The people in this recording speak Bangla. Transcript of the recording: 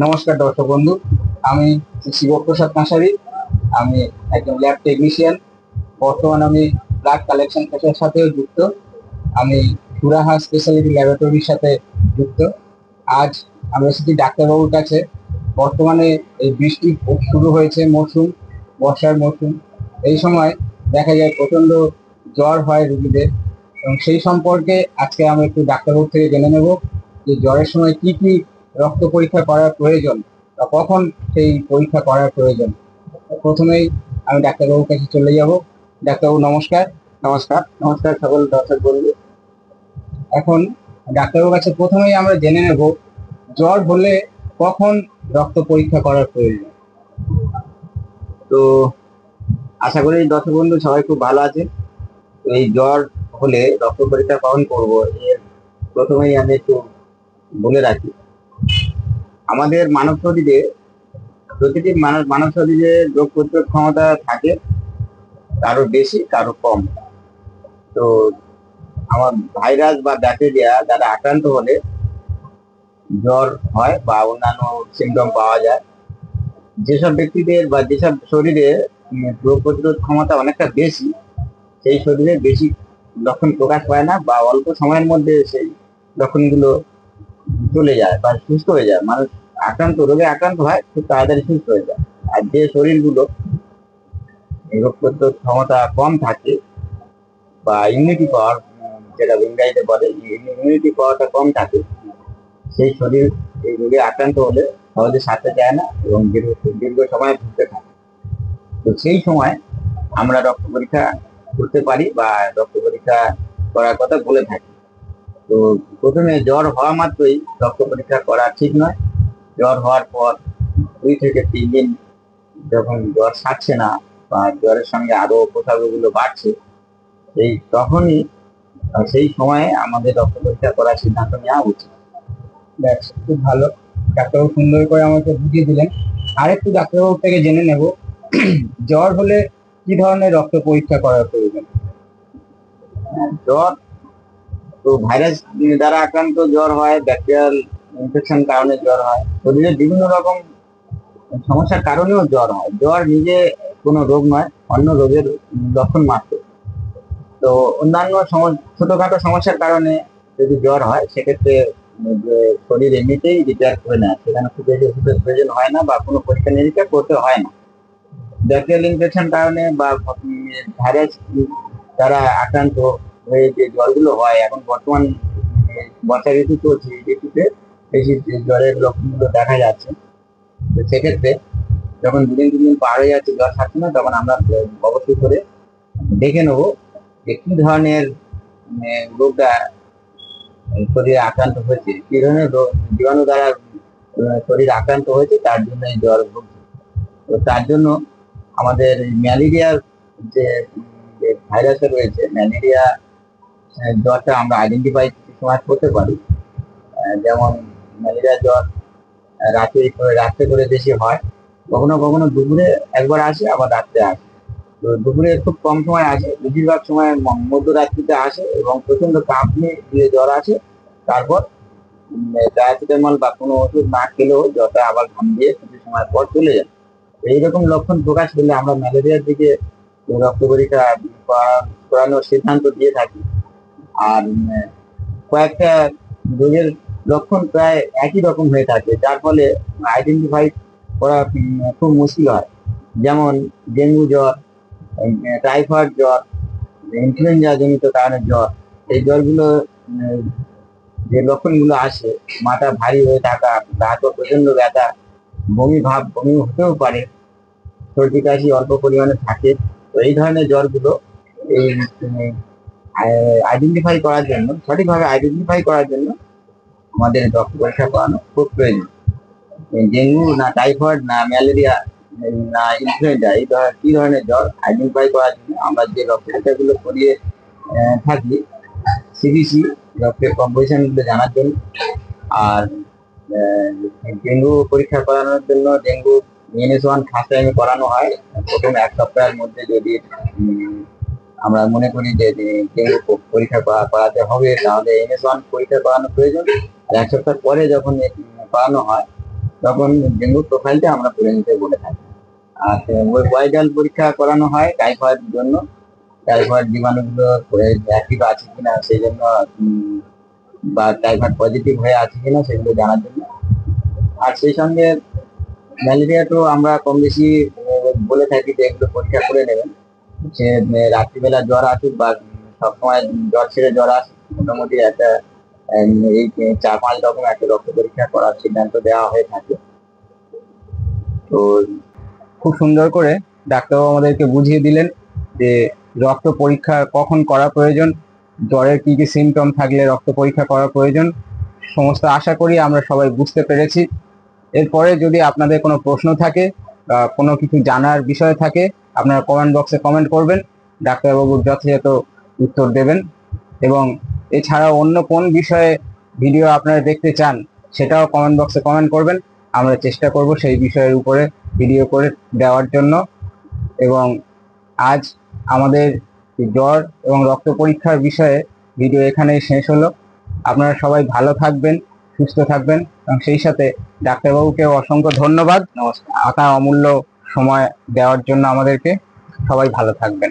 নমস্কার দর্শক বন্ধু। আমি শিবপ্রসাদ কাঁসারি। আমি একজন ল্যাব টেকনিশিয়ান। বর্তমানে আমি ব্লাড কালেকশন পেশার সাথেও যুক্ত। আমি সুরাহা স্পেশালিটি ল্যাবরেটরির সাথে যুক্ত। আজ আমি এসেছি ডাক্তারবাবুর কাছে। বর্তমানে এই বৃষ্টি শুরু হয়েছে, মরশুম, বর্ষার মরশুম। এই সময় দেখা যায় প্রচন্ড জ্বর হয় রুগীদের, এবং সেই সম্পর্কে আজকে আমি একটু ডাক্তারবাবুর থেকে জেনে নেব যে জ্বরের সময় কি কি রক্ত পরীক্ষা করার প্রয়োজন বা কখন সেই পরীক্ষা করার প্রয়োজন। প্রথমেই আমি ডাক্তারবাবুর কাছে চলে যাব। ডাক্তারবাবু নমস্কার। নমস্কার নমস্কার সকল দর্শক বন্ধু। এখন ডাক্তারবাবুর কাছে প্রথমেই আমরা জেনে নেব জ্বর হলে কখন রক্ত পরীক্ষা করার প্রয়োজন। তো আশা করি দর্শক বন্ধু সবাই খুব ভালো আছে। তো এই জ্বর হলে রক্ত পরীক্ষা কখন করবো এর প্রথমেই আমি একটু বলে রাখি। আমাদের মানব শরীরে প্রতিটি মানব শরীরে রোগ প্রতিরোধ ক্ষমতা থাকে, কারো বেশি কারো কম। তো আমার ভাইরাস বা ব্যাকটেরিয়া দ্বারা আক্রান্ত হলে জ্বর হয় বা অন্যান্য সিমটম পাওয়া যায়। যেসব ব্যক্তিদের বা যেসব শরীরে রোগ প্রতিরোধ ক্ষমতা অনেকটা বেশি, সেই শরীরে বেশি লক্ষণ প্রকাশ পায় না বা অল্প সময়ের মধ্যে সেই লক্ষণগুলো চলে যায় বা সুস্থ হয়ে যায়। মানুষ রোগে আক্রান্ত হয়, খুব তাড়াতাড়ি সুস্থ হয়ে যায়। আর যে শরীরগুলো রোগ প্রতিরোধ ক্ষমতা কম থাকে বা ইমিউনিটি পাওয়ার, যেটা ইংরাজিতে বলে ইমিউনিটি পাওয়ারটা কম থাকে, সেই শরীর এই রোগে আক্রান্ত হলে সহজে সারতে চায় না এবং দীর্ঘ দীর্ঘ সময় ভুগতে থাকে। তো সেই সময় আমরা রক্ত পরীক্ষা করতে পারি বা রক্ত পরীক্ষা করার কথা বলে থাকি। তো প্রথমে জ্বর হওয়া মাত্রই রক্ত পরীক্ষা করা ঠিক নয়। জ্বর হওয়ার পর 2 থেকে 3 দিন যখন জ্বর সারছে না বা জ্বরের সঙ্গে আরো উপসর্গগুলো বাড়ছে, তখনই সেই সময়ে আমাদের রক্ত পরীক্ষা করার সিদ্ধান্ত নেওয়া উচিত। ব্যাস, খুব ভালো। ডাক্তারবাবু সুন্দর করে আমাকে বুঝিয়ে দিলেন। আরেকটু ডাক্তারবাবুর থেকে জেনে নেব জ্বর হলে কি ধরনের রক্ত পরীক্ষা করার প্রয়োজন। জ্বর তো ভাইরাস দ্বারা আক্রান্ত জ্বর হয়, ব্যাকটেরিয়াল ইনফেকশন কারণে জ্বর হয়, শরীরের বিভিন্ন রকম সমস্যার কারণেও জ্বর হয়। জ্বর নিজে কোনো রোগ নয়, অন্য রোগের লক্ষণ মাত্র। তো অন্যান্য ছোটখাটো সমস্যার কারণে যদি জ্বর হয়, সেক্ষেত্রে যে শরীর এমনিতেই রিপেয়ার করে নেয়, সেখানে খুব বেশি ওষুধের প্রয়োজন হয় না বা কোনো পরীক্ষা নিরীক্ষা করতে হয় না। ব্যাকটেরিয়াল ইনফেকশন কারণে বা ভাইরাস দ্বারা আক্রান্ত হয়ে যে জ্বরগুলো হয়, এখন বর্তমান বর্ষা ঋতু চলছে, এই ঋতুতে বেশি জ্বরের লক্ষণগুলো দেখা যাচ্ছে। তো সেক্ষেত্রে যখন 2 দিন 3 দিন পার হয়ে যাচ্ছে জ্বর থাকছে না, তখন আমরা অবশ্যই করে দেখে নেবো যে কি ধরনের রোগটা শরীরে আক্রান্ত হয়েছে, কি ধরনের জীবাণু দ্বারা শরীর আক্রান্ত হয়েছে, তার জন্য এই জ্বর ভুগছে। তো তার জন্য আমাদের ম্যালেরিয়ার যে ভাইরাসটা রয়েছে, ম্যালেরিয়া জ্বরটা আমরা আইডেন্টিফাই কিছু সময় করতে পারি। যেমন ম্যালেরিয়া জ্বর রাত্রে করে বেশি হয়, কখনো কখনো দুপুরে একবার আসে, আবার রাত্রে আসে। তো দুপুরে খুব কম সময় আসে, বেশিরভাগ সময় মধ্যরাত্রিতে আসে এবং প্রচন্ড কাঁপনি দিয়ে জ্বর আসে। তারপর প্যারাসিটামল বা কোনো ওষুধ না খেলেও জ্বরটা আবার ঘাম দিয়ে কিছু সময় পর চলে যায়। এইরকম লক্ষণ প্রকাশ পেলে আমরা ম্যালেরিয়ার দিকে রক্ত পরীক্ষা করানোর সিদ্ধান্ত দিয়ে থাকি। আর কয়েকটা রোগের লক্ষণ প্রায় একই রকম হয়ে থাকে, যার ফলে আইডেন্টিফাই করা খুব মুশকিল হয়। যেমন ডেঙ্গু জ্বর, টাইফয়েড জ্বর, ইনফ্লুয়েঞ্জা জনিত কারণে জ্বর। এই জ্বরগুলো যে লক্ষণগুলো আসে, মাথা ভারী হয়ে থাকা, গা হাত প্রচন্ড ব্যথা, বমি হতেও পারে, সর্দি কাশি অল্প পরিমাণে থাকে। তো এই ধরনের জ্বরগুলো এই আইডেন্টিফাই করার জন্য, সঠিকভাবে আইডেন্টিফাই করার জন্য আমাদের রক্ত পরীক্ষা করানো খুব প্রয়োজন। ডেঙ্গু না টাইফয়েড না ম্যালেরিয়া না ইনফ্লুয়েঞ্জা, কি ধরনের জ্বর আইডেন্টিফাই করার জন্য আমরা যে রক্ত পরীক্ষাগুলো করিয়ে থাকি, সিবিসি রক্তের কম্পোজিশন গুলো জানার জন্য। আর ডেঙ্গু পরীক্ষা করানোর জন্য ডেঙ্গু NS1 ফার্স্ট টাইমে করানো হয়। প্রথম 1 সপ্তাহের মধ্যে যদি আমরা মনে করি যে ডেঙ্গু পরীক্ষা করাতে হবে, তাহলে NS1 পরীক্ষা করানো প্রয়োজন। আর 1 সপ্তাহ পরে যখন করানো হয়, তখন ডেঙ্গুর প্রোফাইলটা আমরা করে নিতে বলে থাকি। আর ভাইরাল পরীক্ষা করানো হয় টাইফয়েড জন্য, টাইফয়েড জীবাণুগুলো অ্যাক্টিভ আছে কিনা সেই জন্য, বা টাইফয়েড পজিটিভ হয়ে আছে কিনা সেগুলো জানার জন্য। আর সেই সঙ্গে ম্যালেরিয়া তো আমরা কম বেশি বলে থাকি যে এগুলো পরীক্ষা করে নেবেন। সে রাত্রিবেলা জ্বর আসুক বা সবসময় জ্বর ছেড়ে জ্বর আসুক, মোটামুটি একটা এই 4-5 রকম একটা রক্ত পরীক্ষা করার সিদ্ধান্ত দেওয়া হয়ে থাকে। তো খুব সুন্দর করে ডাক্তারবাবু আমাদেরকে বুঝিয়ে দিলেন যে রক্ত পরীক্ষা কখন করা প্রয়োজন, জ্বরের কি কি সিমটম থাকলে রক্ত পরীক্ষা করা প্রয়োজন, সমস্ত আশা করি আমরা সবাই বুঝতে পেরেছি। এরপরে যদি আপনাদের কোনো প্রশ্ন থাকে বা কোনো কিছু জানার বিষয় থাকে, আপনারা কমেন্ট বক্সে কমেন্ট করবেন, ডাক্তারবাবুর যথাযথ উত্তর দেবেন। এবং এছাড়াও অন্য কোন বিষয়ে ভিডিও আপনারা দেখতে চান সেটাও কমেন্ট বক্সে কমেন্ট করবেন, আমরা চেষ্টা করব সেই বিষয়ের উপরে ভিডিও করে দেওয়ার জন্য। এবং আজ আমাদের জ্বর এবং রক্ত পরীক্ষার বিষয়ে ভিডিও এখানেই শেষ হলো। আপনারা সবাই ভালো থাকবেন, সুস্থ থাকবেন, এবং সেই সাথে ডাক্তারবাবুকে অসংখ্য ধন্যবাদ, নমস্কার, আপনার অমূল্য সময় দেওয়ার জন্য আমাদেরকে। সবাই ভালো থাকবেন।